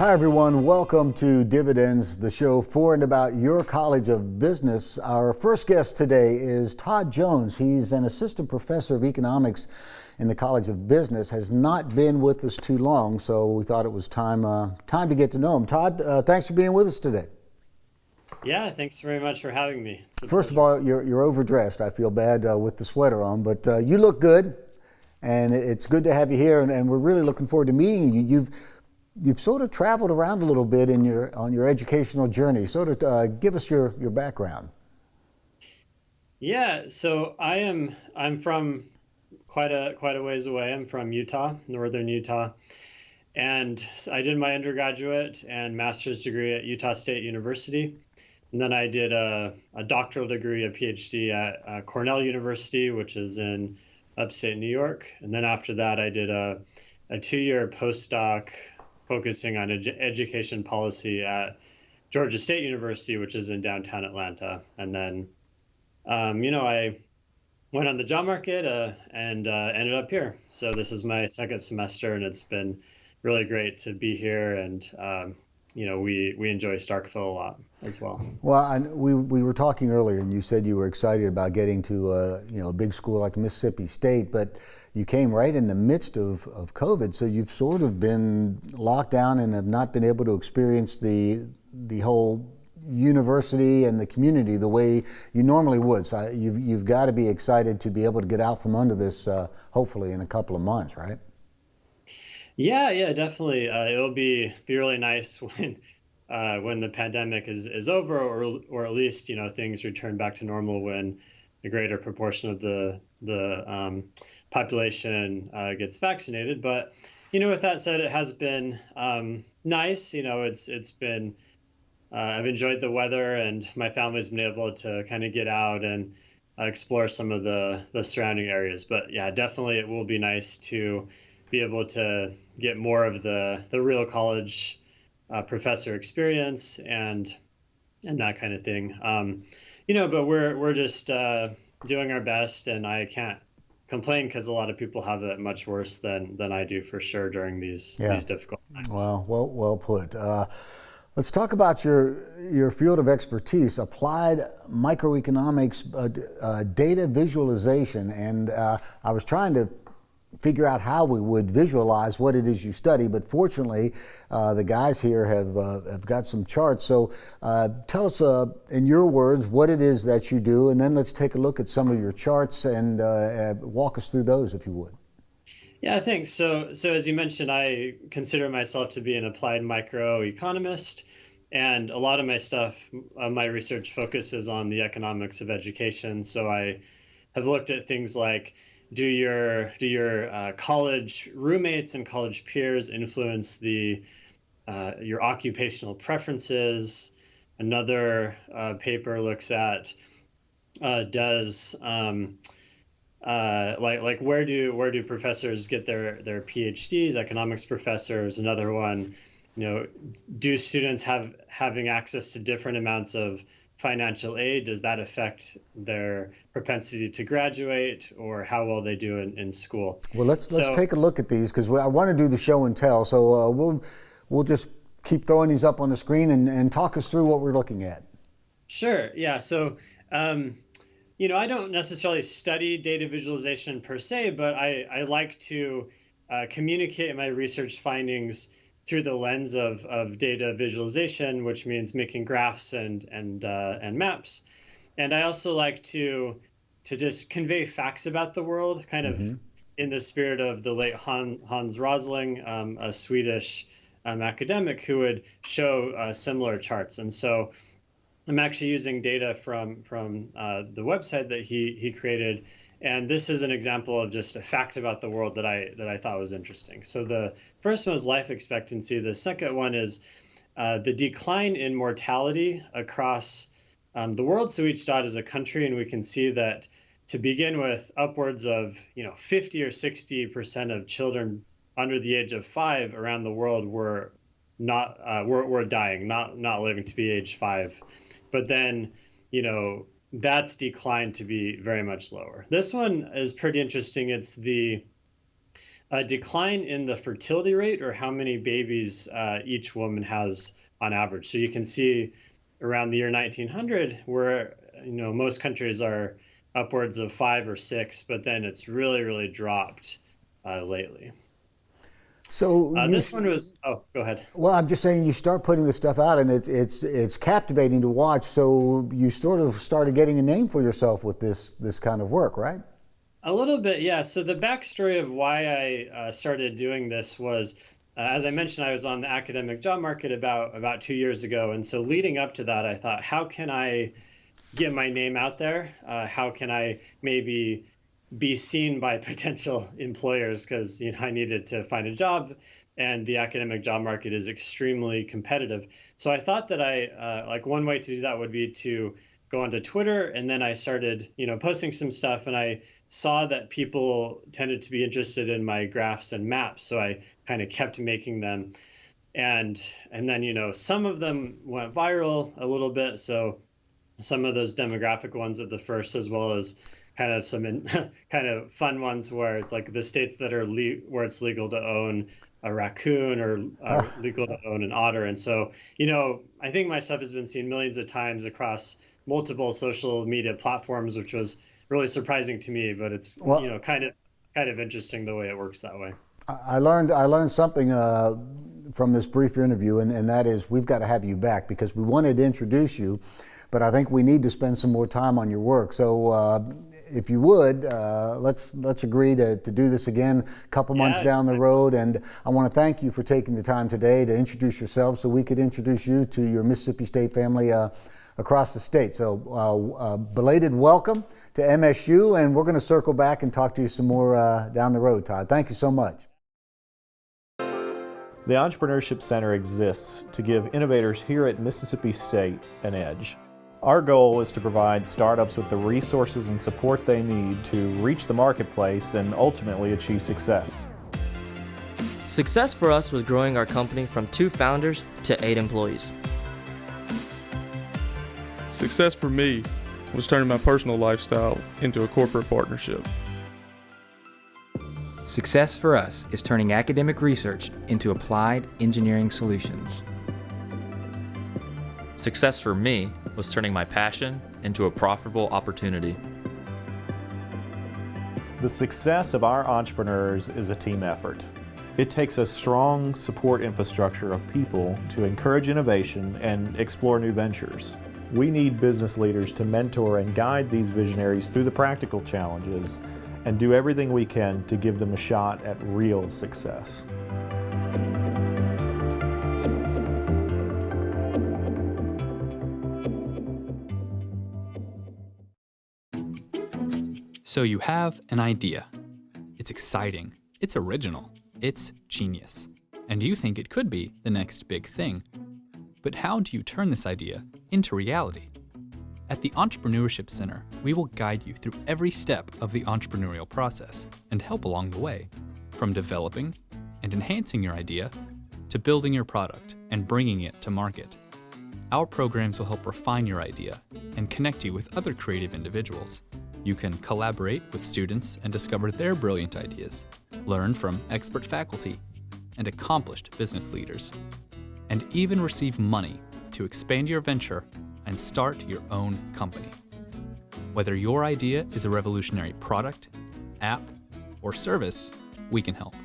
Hi, everyone. Welcome to Dividends, the show for and about your College of Business. Our first guest today is Todd Jones. He's an assistant professor of economics in the College of Business, has not been with us too long, so we thought it was time to get to know him. Todd, thanks for being with us today. Yeah, thanks very much for having me. First of all, you're overdressed. I feel bad with the sweater on, but you look good, and it's good to have you here, and we're really looking forward to meeting you. You've sort of traveled around a little bit on your educational journey. Sort of give us your background. Yeah, so I'm from quite a ways away. I'm from Utah, northern Utah, and I did my undergraduate and master's degree at Utah State University, and then I did a doctoral degree, a PhD at Cornell University, which is in upstate New York, and then after that I did a 2-year postdoc focusing on education policy at Georgia State University, which is in downtown Atlanta. And then, I went on the job market and ended up here. So this is my second semester, and it's been really great to be here. And, we enjoy Starkville a lot as well. Well, we were talking earlier, and you said you were excited about getting to a big school like Mississippi State, but you came right in the midst of COVID, so you've sort of been locked down and have not been able to experience the whole university and the community the way you normally would. So you've got to be excited to be able to get out from under this, hopefully in a couple of months, right? Yeah, definitely. It'll be really nice when the pandemic is over, or at least things return back to normal when a greater proportion of the population gets vaccinated. But with that said, it has been nice. It's been I've enjoyed the weather, and my family's been able to kind of get out and explore some of the surrounding areas. But yeah, definitely it will be nice to be able to get more of the real college professor experience and that kind of thing. But we're just doing our best, and I can't complain because a lot of people have it much worse than I do, for sure, during these difficult times. Well put. Let's talk about your field of expertise, applied microeconomics, data visualization, and I was trying to figure out how we would visualize what it is you study, but fortunately the guys here have got some charts. So tell us in your words what it is that you do, and then let's take a look at some of your charts and walk us through those, if you would. Yeah, thanks. So as you mentioned, I consider myself to be an applied microeconomist, and a lot of my stuff, my research focuses on the economics of education. So I have looked at things like, do your college roommates and college peers influence your occupational preferences? Another paper looks at does where do professors get their PhDs, economics professors? Another one, do students having access to different amounts of financial aid, does that affect their propensity to graduate, or how well they do in school? Well, let's take a look at these, because I want to do the show and tell. So we'll just keep throwing these up on the screen and talk us through what we're looking at. Sure. Yeah. So I don't necessarily study data visualization per se, but I like to communicate my research findings through the lens of data visualization, which means making graphs and maps. And I also like to just convey facts about the world, kind of in the spirit of the late Hans Rosling, a Swedish academic who would show similar charts. And so I'm actually using data from the website that he created. And this is an example of just a fact about the world that I thought was interesting. So the first one is life expectancy. The second one is the decline in mortality across the world. So each dot is a country, and we can see that to begin with, upwards of 50 or 60% of children under the age of 5 around the world were dying, not living to be age 5. But then that's declined to be very much lower. This one is pretty interesting. It's the a decline in the fertility rate, or how many babies each woman has on average. So you can see around the year 1900, where most countries are upwards of 5 or 6, but then it's really, really dropped lately. So this one was. Oh, go ahead. well, I'm just saying you start putting this stuff out, and it's captivating to watch. So you sort of started getting a name for yourself with this kind of work, right? A little bit, yeah. So the backstory of why I started doing this was, as I mentioned, I was on the academic job market about 2 years ago, and so leading up to that, I thought, how can I get my name out there? How can I maybe be seen by potential employers? Because I needed to find a job, and the academic job market is extremely competitive. So I thought that like one way to do that would be to go onto Twitter, and then I started posting some stuff, and I saw that people tended to be interested in my graphs and maps, so I kind of kept making them, and then some of them went viral a little bit. So some of those demographic ones at the first, as well as kind of some kind of fun ones where it's like the states that are where it's legal to own a raccoon, or legal to own an otter. And so I think my stuff has been seen millions of times across multiple social media platforms, which was really surprising to me, but it's Well, kind of interesting the way it works that way. I learned something from this brief interview, and that is we've got to have you back because we wanted to introduce you, but I think we need to spend some more time on your work. So if you would, let's agree to do this again a couple months down the road. And I want to thank you for taking the time today to introduce yourself so we could introduce you to your Mississippi State family across the state. So belated welcome to MSU, and we're going to circle back and talk to you some more down the road, Todd. Thank you so much. The Entrepreneurship Center exists to give innovators here at Mississippi State an edge. Our goal is to provide startups with the resources and support they need to reach the marketplace and ultimately achieve success. Success for us was growing our company from 2 founders to 8 employees. Success for me was turning my personal lifestyle into a corporate partnership. Success for us is turning academic research into applied engineering solutions. Success for me was turning my passion into a profitable opportunity. The success of our entrepreneurs is a team effort. It takes a strong support infrastructure of people to encourage innovation and explore new ventures. We need business leaders to mentor and guide these visionaries through the practical challenges and do everything we can to give them a shot at real success. So you have an idea. It's exciting, it's original, it's genius, and you think it could be the next big thing. But how do you turn this idea into reality? At the Entrepreneurship Center, we will guide you through every step of the entrepreneurial process and help along the way, from developing and enhancing your idea to building your product and bringing it to market. Our programs will help refine your idea and connect you with other creative individuals. You can collaborate with students and discover their brilliant ideas, learn from expert faculty and accomplished business leaders, and even receive money to expand your venture and start your own company. Whether your idea is a revolutionary product, app, or service, we can help.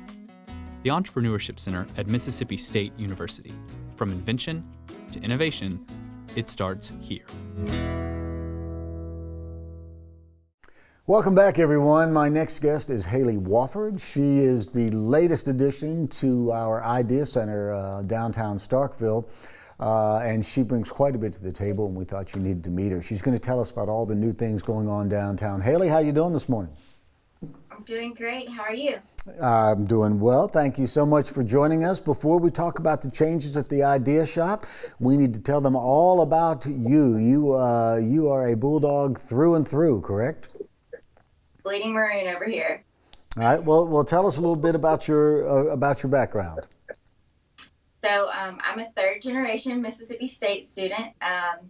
The Entrepreneurship Center at Mississippi State University. From invention to innovation, it starts here. Welcome back, everyone. My next guest is Haley Wofford. She is the latest addition to our Idea Center downtown Starkville, and she brings quite a bit to the table, and we thought you needed to meet her. She's going to tell us about all the new things going on downtown. Haley, how you doing this morning? I'm doing great. How are you? I'm doing well. Thank you so much for joining us. Before we talk about the changes at the Idea Shop, we need to tell them all about you. You are a Bulldog through and through, correct? Bleeding Maroon over here. All right. Well, tell us a little bit about your background. So I'm a 3rd generation Mississippi State student. I'm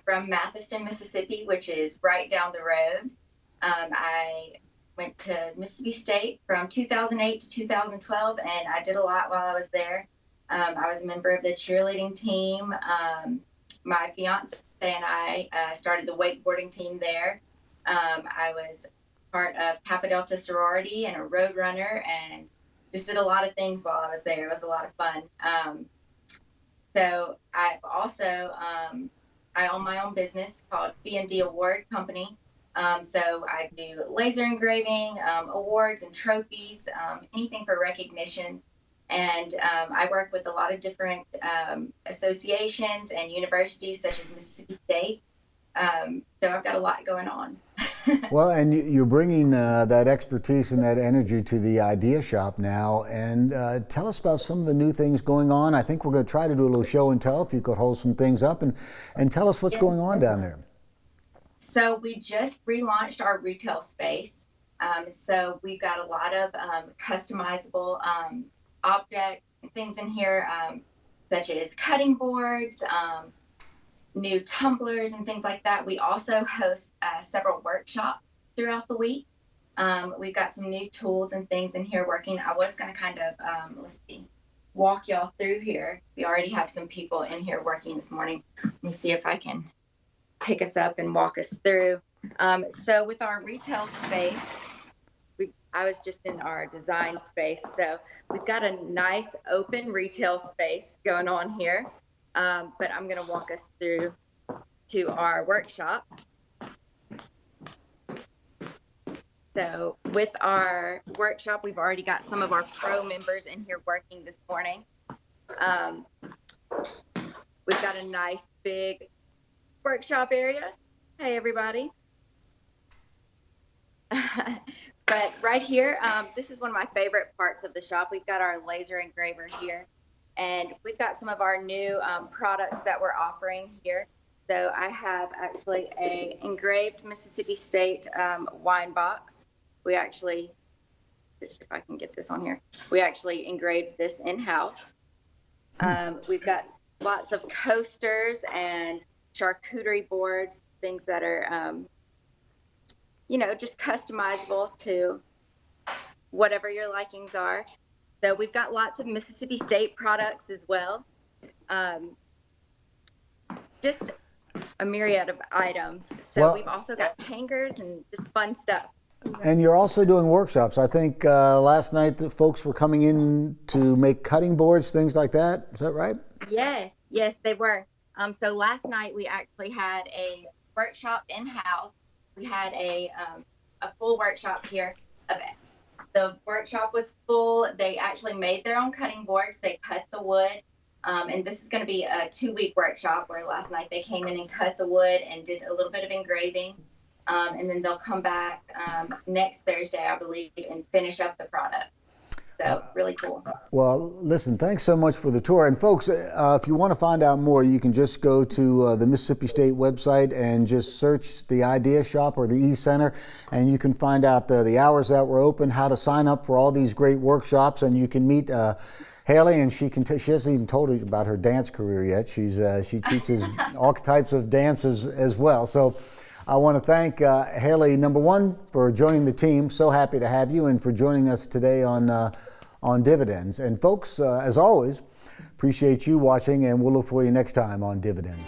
from Mathiston, Mississippi, which is right down the road. I went to Mississippi State from 2008 to 2012, and I did a lot while I was there. I was a member of the cheerleading team. My fiance and I started the wakeboarding team there. I was part of Kappa Delta sorority and a road runner, and just did a lot of things while I was there. It was a lot of fun. So I've also, I own my own business called B&D Award Company. So I do laser engraving, awards and trophies, anything for recognition. And I work with a lot of different associations and universities such as Mississippi State. So I've got a lot going on. Well, and you're bringing that expertise and that energy to the Idea Shop now. And tell us about some of the new things going on. I think we're going to try to do a little show and tell, if you could hold some things up and tell us what's going on down there. So we just relaunched our retail space. So we've got a lot of customizable objects and things in here, such as cutting boards, new tumblers and things like that. We also host several workshops throughout the week. We've got some new tools and things in here working. I was going to kind of, walk y'all through here. We already have some people in here working this morning. Let me see if I can pick us up and walk us through. So with our retail space, I was just in our design space. So we've got a nice open retail space going on here. But I'm going to walk us through to our workshop. So with our workshop, we've already got some of our pro members in here working this morning. We've got a nice big workshop area. Hey, everybody. But right here, this is one of my favorite parts of the shop. We've got our laser engraver here. And we've got some of our new products that we're offering here. So I have actually a engraved Mississippi State wine box. We actually, if I can get this on here, we actually engraved this in-house. We've got lots of coasters and charcuterie boards, things that are, just customizable to whatever your likings are. So we've got lots of Mississippi State products as well. Just a myriad of items. So we've also got hangers and just fun stuff. And you're also doing workshops. I think last night the folks were coming in to make cutting boards, things like that. Is that right? Yes, they were. So last night we actually had a workshop in-house. We had a full workshop here of it. The workshop was full. They actually made their own cutting boards. They cut the wood. And this is going to be a 2-week workshop where last night they came in and cut the wood and did a little bit of engraving. And then they'll come back next Thursday, I believe, and finish up the product. So really cool. Well, listen, thanks so much for the tour. And folks, if you want to find out more, you can just go to the Mississippi State website and just search the Idea Shop or the E-Center, and you can find out the hours that we're open, how to sign up for all these great workshops, and you can meet Haley, and she hasn't even told you about her dance career yet. She teaches all types of dances as well. So I want to thank Haley, number one, for joining the team. So happy to have you, and for joining us today on Dividends. And folks, as always, appreciate you watching, and we'll look for you next time on Dividends.